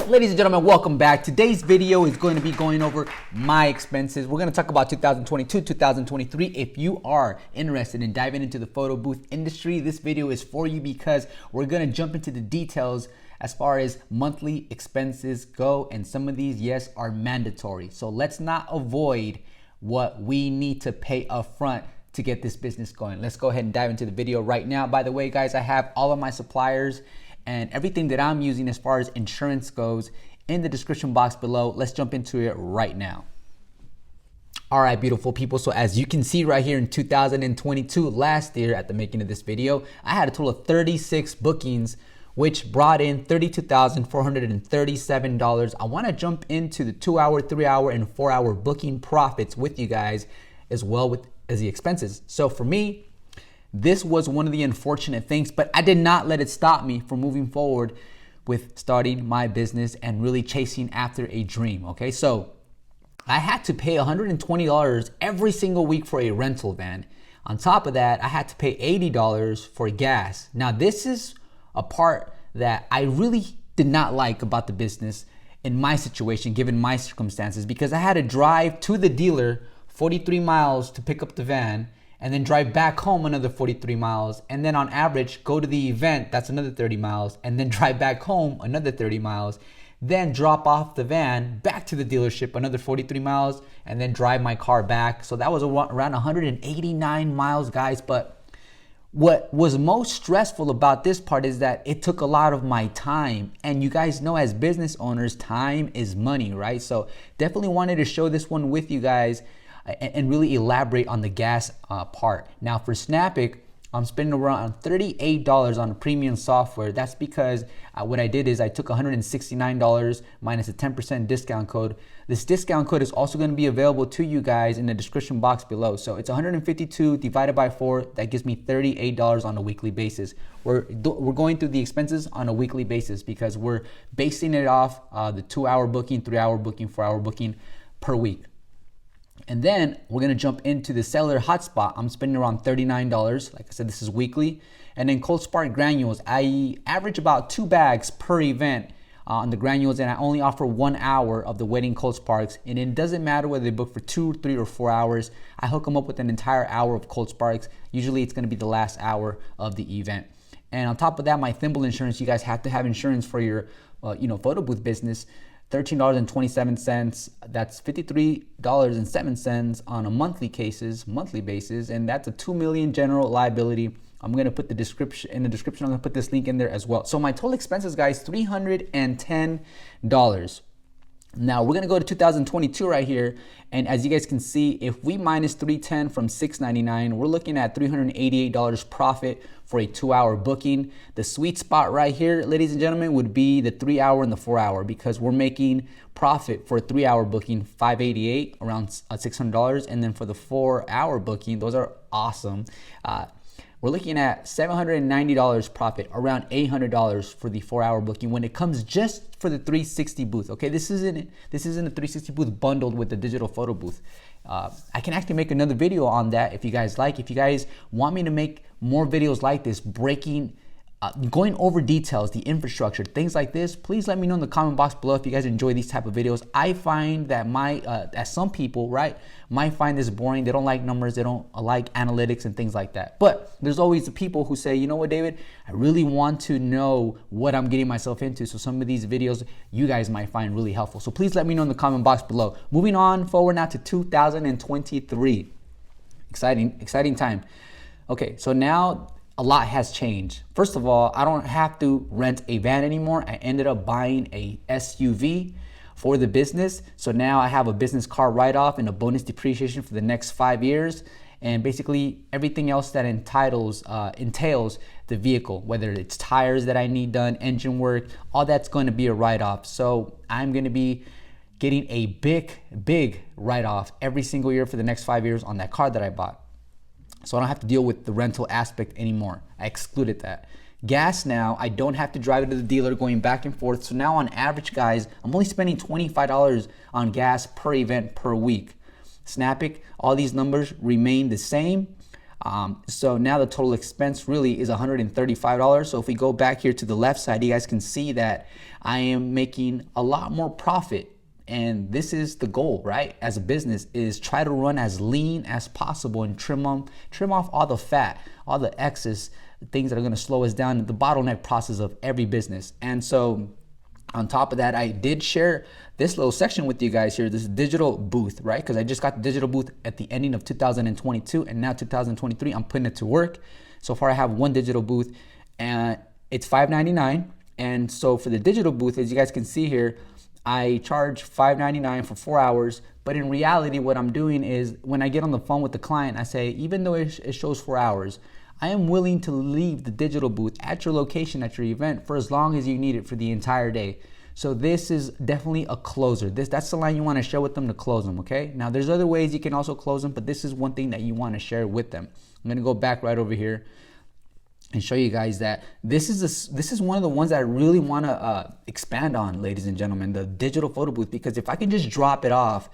Ladies and gentlemen, welcome back. Today's video is going to be going over my expenses. We're going to talk about 2022, 2023. If you are interested in diving into the photo booth industry, this video is for you because we're going to jump into the details as far as monthly expenses go. And some of these, yes, are mandatory. So let's not avoid what we need to pay up front to get this business going. Let's go ahead and dive into the video right now. By the way, guys, I have all of my suppliers and everything that I'm using as far as insurance goes in the description box below. Let's jump into it right now. All right, beautiful people. So as you can see right here in 2022, last year at the making of this video, I had a total of 36 bookings, which brought in $32,437. I want to jump into the 2-hour, 3-hour, and 4-hour booking profits with you guys as well as the expenses. So for me, this was one of the unfortunate things, but I did not let it stop me from moving forward with starting my business and really chasing after a dream. Okay, so I had to pay $120 every single week for a rental van. On top of that, I had to pay $80 for gas. Now, this is a part that I really did not like about the business in my situation, given my circumstances, because I had to drive to the dealer 43 miles to pick up the van, and then drive back home another 43 miles, and then on average go to the event, that's another 30 miles, and then drive back home another 30 miles, then drop off the van back to the dealership another 43 miles, and then drive my car back. So that was around 189 miles, guys. But what was most stressful about this part is that it took a lot of my time, and you guys know, as business owners, time is money, right? So definitely wanted to show this one with you guys and really elaborate on the gas part. Now for Snapic, I'm spending around $38 on premium software. That's because what I did is I took $169 minus a 10% discount code. This discount code is also going to be available to you guys in the description box below. So it's 152 divided by 4. That gives me $38 on a weekly basis. We're going through the expenses on a weekly basis because we're basing it off the 2-hour booking, 3-hour booking, 4-hour booking per week. And then we're gonna jump into the cellular hotspot. I'm spending around $39. Like I said, this is weekly. And then Cold Spark granules, I average about 2 bags per event on the granules, and I only offer 1 hour of the wedding Cold Sparks. And it doesn't matter whether they book for 2, 3, or 4 hours. I hook them up with an entire hour of Cold Sparks. Usually it's gonna be the last hour of the event. And on top of that, my thimble insurance, you guys have to have insurance for your photo booth business. $13.27. That's $53.07 on a monthly basis, and that's a $2 million general liability. I'm gonna put the description in the description. I'm gonna put this link in there as well. So my total expenses, guys, $310. Now we're gonna go to 2022 right here, and as you guys can see, if we minus $310 from $699, we're looking at $388 profit for a 2-hour booking. The sweet spot right here, ladies and gentlemen, would be the 3-hour and the 4-hour, because we're making profit for a 3-hour booking $588, around $600, and then for the 4-hour booking, those are awesome. We're looking at $790 profit, around $800 for the 4-hour booking when it comes just for the 360 booth. Okay, this isn't a 360 booth bundled with the digital photo booth. I can actually make another video on that if you guys like. If you guys want me to make more videos like this, going over details, the infrastructure, things like this, please let me know in the comment box below if you guys enjoy these type of videos. I find that as some people, right, might find this boring. They don't like numbers, they don't like analytics and things like that. But there's always the people who say, you know what, David, I really want to know what I'm getting myself into. So some of these videos you guys might find really helpful. So please let me know in the comment box below. Moving on forward now to 2023. Exciting time. Okay, so now a lot has changed. First of all, I don't have to rent a van anymore. I ended up buying a SUV for the business. So now I have a business car write-off and a bonus depreciation for the next 5 years. And basically everything else that entails the vehicle, whether it's tires that I need done, engine work, all that's going to be a write-off. So I'm going to be getting a big write-off every single year for the next 5 years on that car that I bought. So I don't have to deal with the rental aspect anymore. I excluded that. Gas now, I don't have to drive it to the dealer going back and forth. So now on average, guys, I'm only spending $25 on gas per event per week. Snapic, all these numbers remain the same. So now the total expense really is $135. So if we go back here to the left side, you guys can see that I am making a lot more profit. And this is the goal, right? As a business, is try to run as lean as possible and trim off all the fat, all the excess things that are going to slow us down in the bottleneck process of every business. And so on top of that, I did share this little section with you guys here, this digital booth, right? Because I just got the digital booth at the ending of 2022, and now 2023, I'm putting it to work. So far, I have one digital booth, and it's $5.99. And so for the digital booth, as you guys can see here, I charge $5.99 for 4 hours, but in reality, what I'm doing is when I get on the phone with the client, I say, even though it shows 4 hours, I am willing to leave the digital booth at your location, at your event, for as long as you need it for the entire day. So this is definitely a closer. That's the line you want to share with them to close them, okay? Now, there's other ways you can also close them, but this is one thing that you want to share with them. I'm going to go back right over here and show you guys that this is one of the ones that I really want to expand on, ladies and gentlemen, the digital photo booth. Because if I can just drop it off,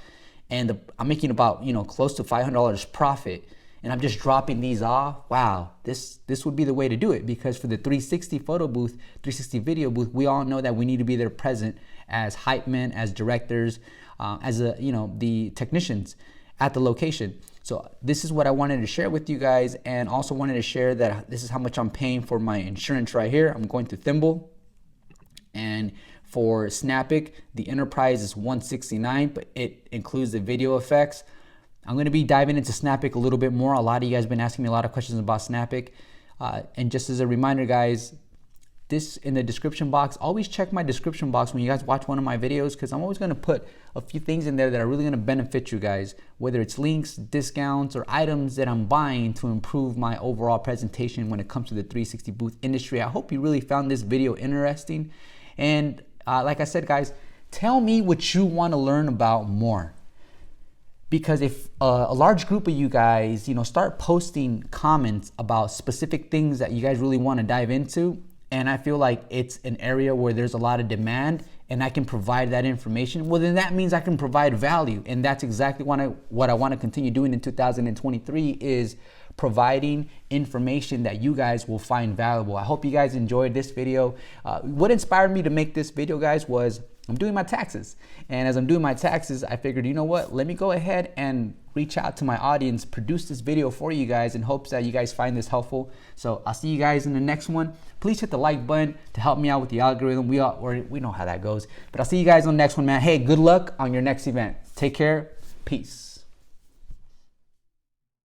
and I'm making about close to $500 profit, and I'm just dropping these off, wow, this would be the way to do it. Because for the 360 photo booth, 360 video booth, we all know that we need to be there present as hype men, as directors, as the technicians at the location. So this is what I wanted to share with you guys, and also wanted to share that this is how much I'm paying for my insurance right here. I'm going to Thimble, and for Snapic, the Enterprise is $169, but it includes the video effects. I'm going to be diving into Snapic a little bit more. A lot of you guys have been asking me a lot of questions about Snapic, and just as a reminder, guys, this in the description box. Always check my description box when you guys watch one of my videos, because I'm always going to put a few things in there that are really going to benefit you guys, whether it's links, discounts, or items that I'm buying to improve my overall presentation when it comes to the 360 booth industry. I hope you really found this video interesting. And like I said, guys, tell me what you want to learn about more. Because if a large group of you guys, start posting comments about specific things that you guys really want to dive into, and I feel like it's an area where there's a lot of demand and I can provide that information, well, then that means I can provide value. And that's exactly what I want to continue doing in 2023, is providing information that you guys will find valuable. I hope you guys enjoyed this video. What inspired me to make this video, guys, was I'm doing my taxes. And as I'm doing my taxes, I figured, you know what, let me go ahead and reach out to my audience, produce this video for you guys in hopes that you guys find this helpful. So I'll see you guys in the next one. Please hit the like button to help me out with the algorithm. We know how that goes. But I'll see you guys on the next one, man. Hey, good luck on your next event. Take care. Peace.